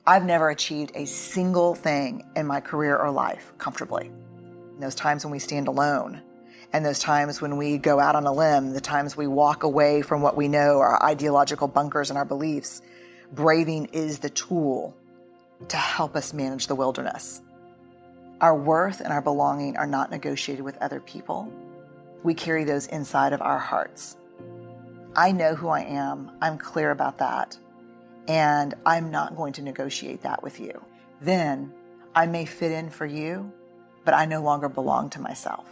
I've never achieved a single thing in my career or life comfortably. And those times when we stand alone, and those times when we go out on a limb, the times we walk away from what we know, our ideological bunkers and our beliefs, braving is the tool to help us manage the wilderness. Our worth and our belonging are not negotiated with other people. We carry those inside of our hearts. I know who I am. I'm clear about that. And I'm not going to negotiate that with you. Then I may fit in for you, but I no longer belong to myself.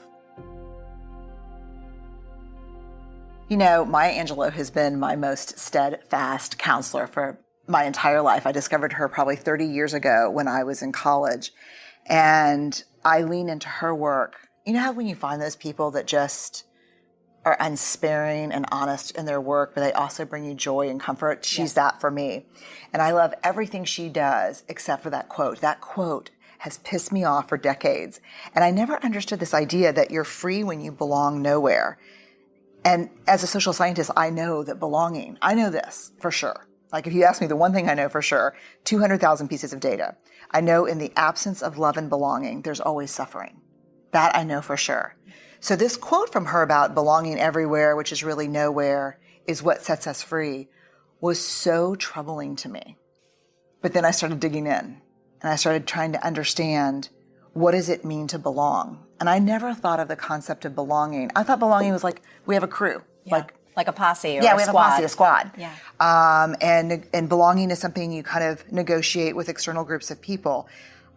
You know, Maya Angelou has been my most steadfast counselor for my entire life. I discovered her probably 30 years ago when I was in college. And I lean into her work. You know how when you find those people that just are unsparing and honest in their work, but they also bring you joy and comfort? She's that for me. And I love everything she does except for that quote. That quote has pissed me off for decades. And I never understood this idea that you're free when you belong nowhere. And as a social scientist, I know that belonging, I know this for sure. Like if you ask me the one thing I know for sure, 200,000 pieces of data. I know in the absence of love and belonging, there's always suffering. That I know for sure. So this quote from her about belonging everywhere, which is really nowhere, is what sets us free, was so troubling to me. But then I started digging in and I started trying to understand, what does it mean to belong? And I never thought of the concept of belonging. I thought belonging was like, we have a crew. Like a posse or we a have squad. a posse, a squad. Yeah. And belonging is something you kind of negotiate with external groups of people.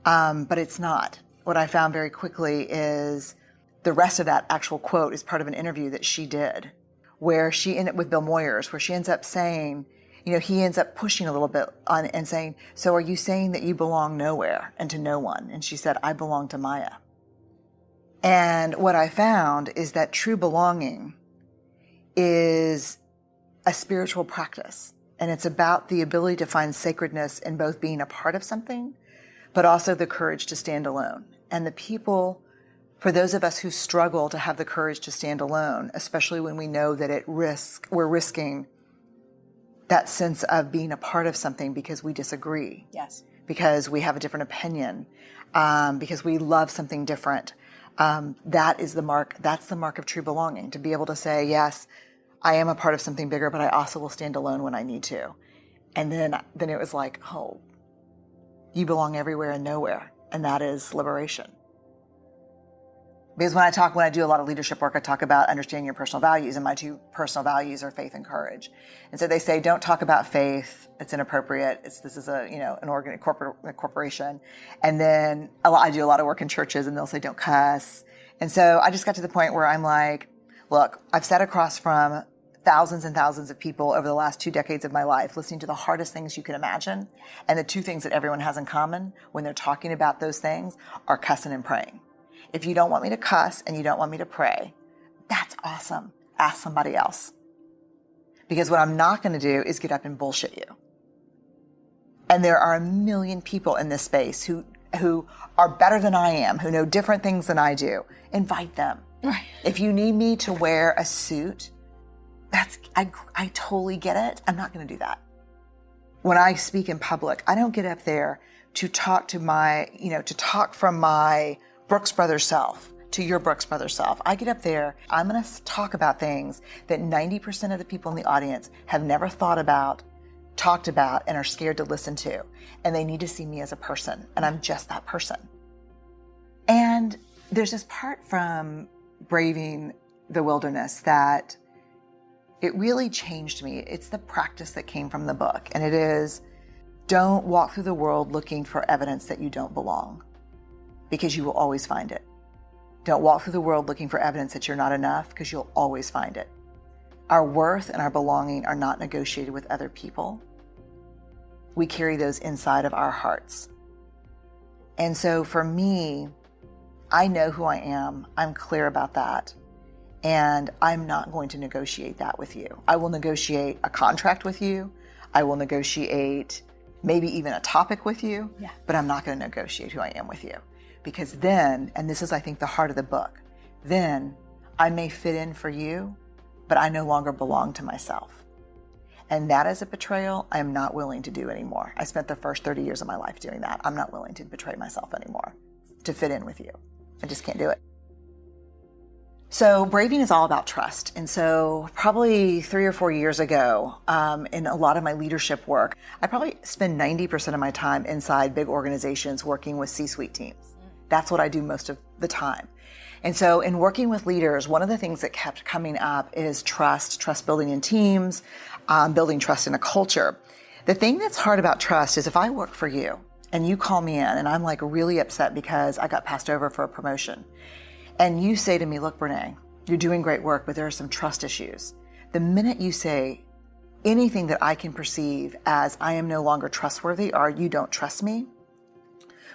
But it's not. What I found very quickly is the rest of that actual quote is part of an interview that she did where she ended up with Bill Moyers, where she ends up saying, you know, he ends up pushing a little bit on and saying, so are you saying that you belong nowhere and to no one? And she said, I belong to Maya. And what I found is that true belonging is a spiritual practice. And it's about the ability to find sacredness in both being a part of something, but also the courage to stand alone. And the people, for those of us who struggle to have the courage to stand alone, especially when we know that we're risking that sense of being a part of something because we disagree. Yes. Because we have a different opinion, because we love something different. That's the mark of true belonging, to be able to say, yes, I am a part of something bigger, but I also will stand alone when I need to. And then it was like, oh, you belong everywhere and nowhere. And that is liberation. Because when I do a lot of leadership work, I talk about understanding your personal values, and my two personal values are faith and courage. And so they say, don't talk about faith. It's inappropriate. This is a corporation. And then I do a lot of work in churches, and they'll say, don't cuss. And so I just got to the point where I'm like, look, I've sat across from thousands and thousands of people over the last 2 decades of my life, listening to the hardest things you can imagine. And the two things that everyone has in common when they're talking about those things are cussing and praying. If you don't want me to cuss and you don't want me to pray, that's awesome. Ask somebody else. Because what I'm not going to do is get up and bullshit you. And there are a million people in this space who are better than I am, who know different things than I do. Invite them. Right. If you need me to wear a suit, I totally get it. I'm not going to do that. When I speak in public, I don't get up there to talk from my Brooks Brothers self to your Brooks Brothers self. I get up there, I'm going to talk about things that 90% of the people in the audience have never thought about, talked about, and are scared to listen to. And they need to see me as a person, and I'm just that person. And there's this part from Braving the Wilderness that it really changed me. It's the practice that came from the book, and it is, don't walk through the world looking for evidence that you don't belong, because you will always find it. Don't walk through the world looking for evidence that you're not enough, because you'll always find it. Our worth and our belonging are not negotiated with other people. We carry those inside of our hearts. And so for me, I know who I am. I'm clear about that. And I'm not going to negotiate that with you. I will negotiate a contract with you. I will negotiate maybe even a topic with you, but I'm not going to negotiate who I am with you. Because then, and this is, I think, the heart of the book, then I may fit in for you, but I no longer belong to myself. And that is a betrayal I am not willing to do anymore. I spent the first 30 years of my life doing that. I'm not willing to betray myself anymore to fit in with you. I just can't do it. So braving is all about trust. And so probably 3 or 4 years ago, in a lot of my leadership work, I probably spend 90% of my time inside big organizations working with C-suite teams. That's what I do most of the time. And so in working with leaders, one of the things that kept coming up is trust building in teams, building trust in a culture. The thing that's hard about trust is if I work for you and you call me in and I'm like really upset because I got passed over for a promotion, and you say to me, look, Brené, you're doing great work, but there are some trust issues. The minute you say anything that I can perceive as I am no longer trustworthy or you don't trust me,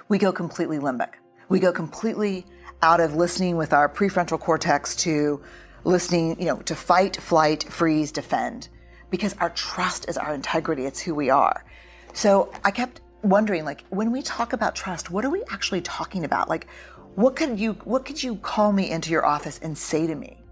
we go completely limbic. We go completely out of listening with our prefrontal cortex to listening, to fight, flight, freeze, defend, because our trust is our integrity. It's who we are. So I kept wondering, when we talk about trust, what are we actually talking about? What could you call me into your office and say to me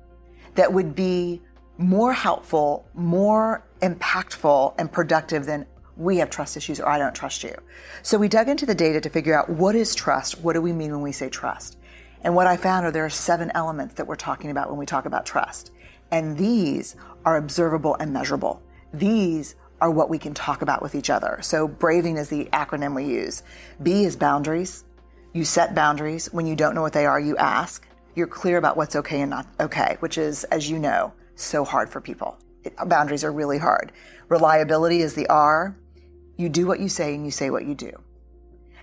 that would be more helpful, more impactful and productive than we have trust issues or I don't trust you? So we dug into the data to figure out what is trust? What do we mean when we say trust? And what I found are there are 7 elements that we're talking about when we talk about trust. And these are observable and measurable. These are what we can talk about with each other. So braving is the acronym we use. B is boundaries. You set boundaries. When you don't know what they are, you ask. You're clear about what's okay and not okay, which is, as you know, so hard for people. Boundaries are really hard. Reliability is the R. You do what you say and you say what you do.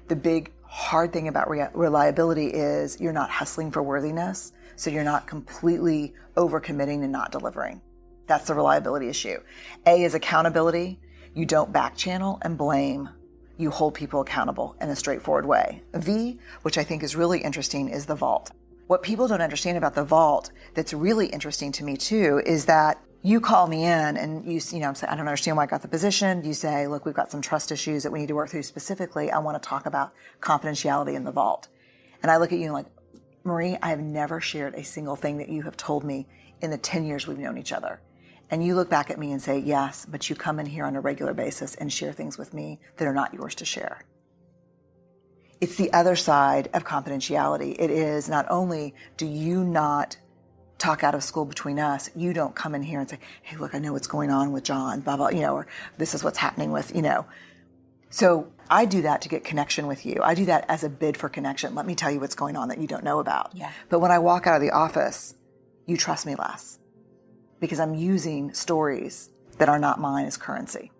The big hard thing about reliability is you're not hustling for worthiness, so you're not completely overcommitting and not delivering. That's the reliability issue. A is accountability. You don't back channel and blame. You hold people accountable in a straightforward way. V, which I think is really interesting, is the vault. What people don't understand about the vault that's really interesting to me too is that you call me in and I'm saying, I don't understand why I got the position. You say, look, we've got some trust issues that we need to work through specifically. I want to talk about confidentiality in the vault. And I look at you like, Marie, I have never shared a single thing that you have told me in the 10 years we've known each other. And you look back at me and say, yes, but you come in here on a regular basis and share things with me that are not yours to share. It's the other side of confidentiality. It is not only do you not talk out of school between us, you don't come in here and say, hey, look, I know what's going on with John, blah, blah, or this is what's happening with, So I do that to get connection with you. I do that as a bid for connection. Let me tell you what's going on that you don't know about. Yeah. But when I walk out of the office, you trust me less because I'm using stories that are not mine as currency.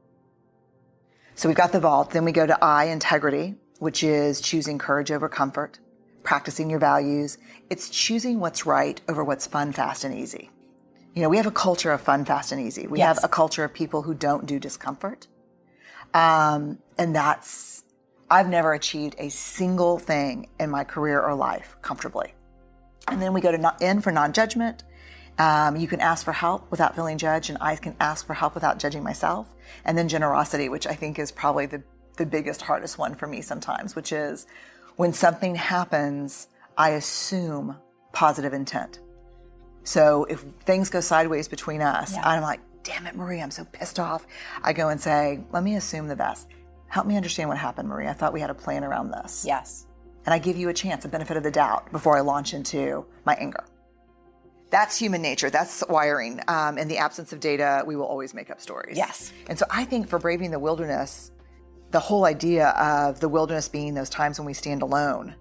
So we've got the vault. Then we go to I, integrity, which is choosing courage over comfort, practicing your values. It's choosing what's right over what's fun, fast, and easy. We have a culture of fun, fast, and easy. We have a culture of people who don't do discomfort. And I've never achieved a single thing in my career or life comfortably. And then we go to N for non-judgment. You can ask for help without feeling judged, and I can ask for help without judging myself. And then generosity, which I think is probably the biggest, hardest one for me sometimes, which is when something happens, I assume positive intent. So if things go sideways between us, I'm like, damn it, Marie, I'm so pissed off. I go and say, let me assume the best. Help me understand what happened, Marie. I thought we had a plan around this. Yes. And I give you a chance, a benefit of the doubt before I launch into my anger. That's human nature. That's wiring. In the absence of data, we will always make up stories. Yes. And so I think for braving the wilderness, the whole idea of the wilderness being those times when we stand alone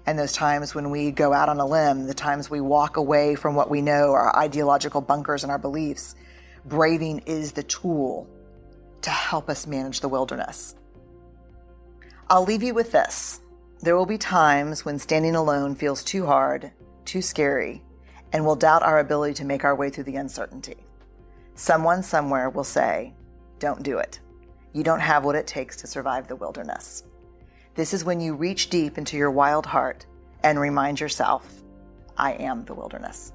and those times when we go out on a limb, the times we walk away from what we know, our ideological bunkers and our beliefs, braving is the tool to help us manage the wilderness. I'll leave you with this. There will be times when standing alone feels too hard, too scary, and we'll doubt our ability to make our way through the uncertainty. Someone somewhere will say, don't do it. You don't have what it takes to survive the wilderness. This is when you reach deep into your wild heart and remind yourself, I am the wilderness.